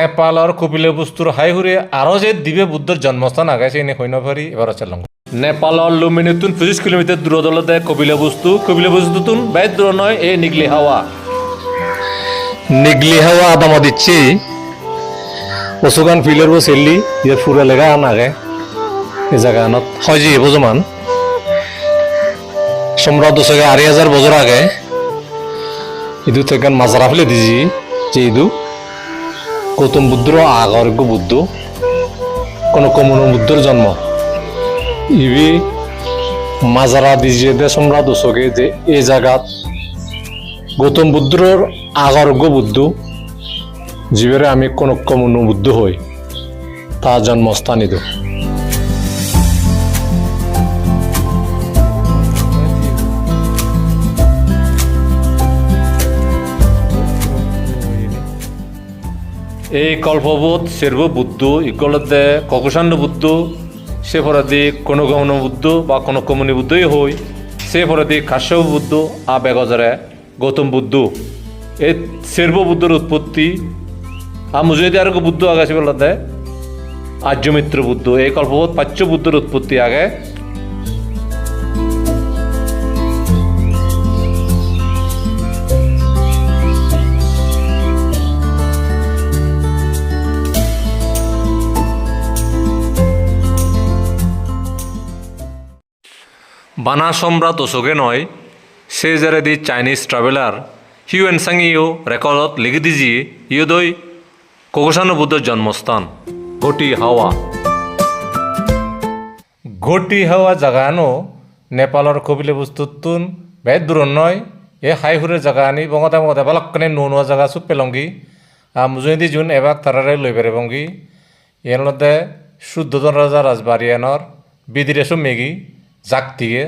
নেপালৰ কপিলা বস্তুৰ হাইহুৰে আৰু যে দিবে বুদ্ধৰ জন্মস্থান আগাইছে এনে হৈ নপাৰি এবাৰ চালং নেপালৰ লুমিনিতুন 25 কিলোমিটাৰ দূৰদলতে কপিলা বস্তুতুন বাইর দূর নয় এই নিগলি হাওয়া আদামা দিচ্ছি ওসুগান ফিলের বো সেল্লি ইয়ার ফুরা লেগা আনাগে এই জায়গানত হয় যে বুঝমান সম্রাট দশকে 8,000 বছর আগে ইদু থেকে মাজারা ফেলে দিছি যে ইদু গৌতম বুদ্ধর আগর্গ বুদ্ধ কোন কমন বুদ্ধর জন্ম ইবি মাজারা দিছে দে সম্রাট দশকে যে এই জায়গাত গৌতম বুদ্ধর আগর্গ বুদ্ধ জীবের আমি কোন কমন বুদ্ধ হই তা জন্মস্থান ইদু এই কল্পবোধ সের্ব বুদ্ধ ইকলতে ককুশান্ন বুদ্ধ সে ফরাদি কোনো গমন বুদ্ধ বা কোনো কমনি বুদ্ধই হই সে ফরাদি কাশ্যপ বুদ্ধ আ বেগজরে গৌতম বুদ্ধ এই সের্ব বুদ্ধর উৎপত্তি আর মুজুদি আর বুদ্ধ আগাছি বলতে আর্যমিত্র বুদ্ধ এই কল্পবোধ পাচ্য বুদ্ধর উৎপত্তি আগে বানা সম্রাট অশোকে নয় সে যারে দি চাইনিজ ট্রাভেলার হিউয়েন সাংইও রেকর্ডত লিখি দিজি ইয়দই ককুশানো বুদ্ধর জন্মস্থান ঘটি হাওয়া জাগানো নেপালের কপিলা বস্তুতুন বেদ দূর নয় এ হাইহুরের জায়গা আনি বঙতে বালকনে নোয়া জায়গা চুপ পেলঙ্গি মুজুদি জুন এবাক তারারে লই বেরেবঙ্গি এর মধ্যে শুদ্ধধন রাজা রাজবাড়িয়ানর বিদিরে মেগি জাকতিগে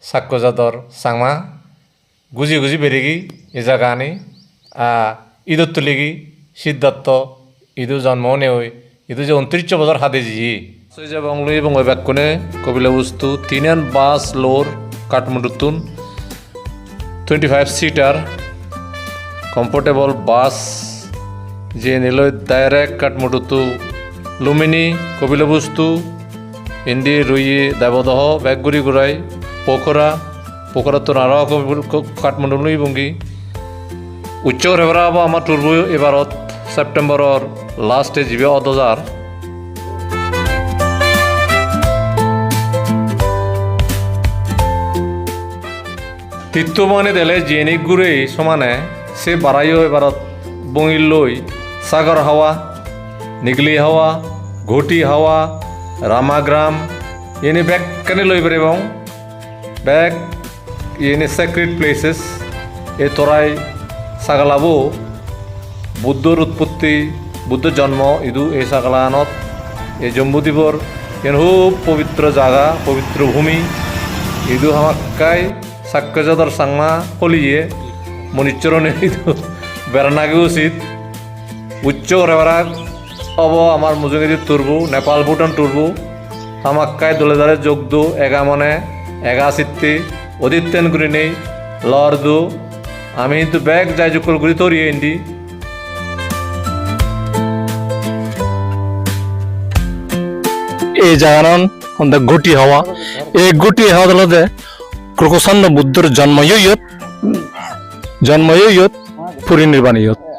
সাক্ষ্যজাদর সাংমা গুজি বেরিগি এ জায়গা আনি ঈদত তুলিগি সিদ্ধার্থ ইদু জন্ম নেই ইদু যে 29 বছর হাতে জি সৈজা বাংলুই এবং ওই ব্যাকুনে কপিলা বস্তু 3 বাস লোর কাঠমান্ডুতুন 25 সিটার কমফোর্টেবল বাস যে নিল ডাইরেক্ট কাঠমান্ডুতু লুমিনি কপিলা বস্তু ইন্দি রুই দেবদহ ব্যাগগুড়ি গুড়াই পোখরা তো আরো কাঠমান্ডু লুই বঙ্গি উচ্চ রেবরা আমার টুরবু এবারত সেপ্টেম্বরর লাস্টে যাবে 10,000 তীর্থ মানে দেলে জেনিক ঘুরে সমানে সে বাড়াইও এবারত বঙিল লই সাগর হাওয়া নিগলি হাওয়া ঘটি হাওয়া রামাগ্রাম এনে ব্যাগ কানে লই বেরে এবং ব্যাগ এনে সেক্রেট প্লেসেস এ তোরাই সাগালাবো বুদ্ধর উৎপত্তি বুদ্ধ জন্ম ইদু এই সাগালানত এই জম্বুদ্বীপর এন খুব পবিত্র জায়গা পবিত্র ভূমি ইদু হামাক্কাই সাক্ষ্যজাদর সাংমা কলিয়ে মনিচরণে ইদু বেড়ানাগে উচিত উচ্চ রেবারাগ অব আমার মুজুগিদি তুরবু নেপাল ভুটান তুরবু হামাক্কাই দলে দলে যোগ দু এগা মনে এগা সিত্তি অদিত্যেন গুলি নেই লর দু আমি কিন্তু ব্যাগ যাই যুকল গুলি তরিয়ে ইন্দি এই জায়গান ঘটি হাওয়া এই ঘটি হাওয়া দলতে ককুশান্ন বুদ্ধর জন্ম ইয়ত পরিনির্বাণ ইয়ত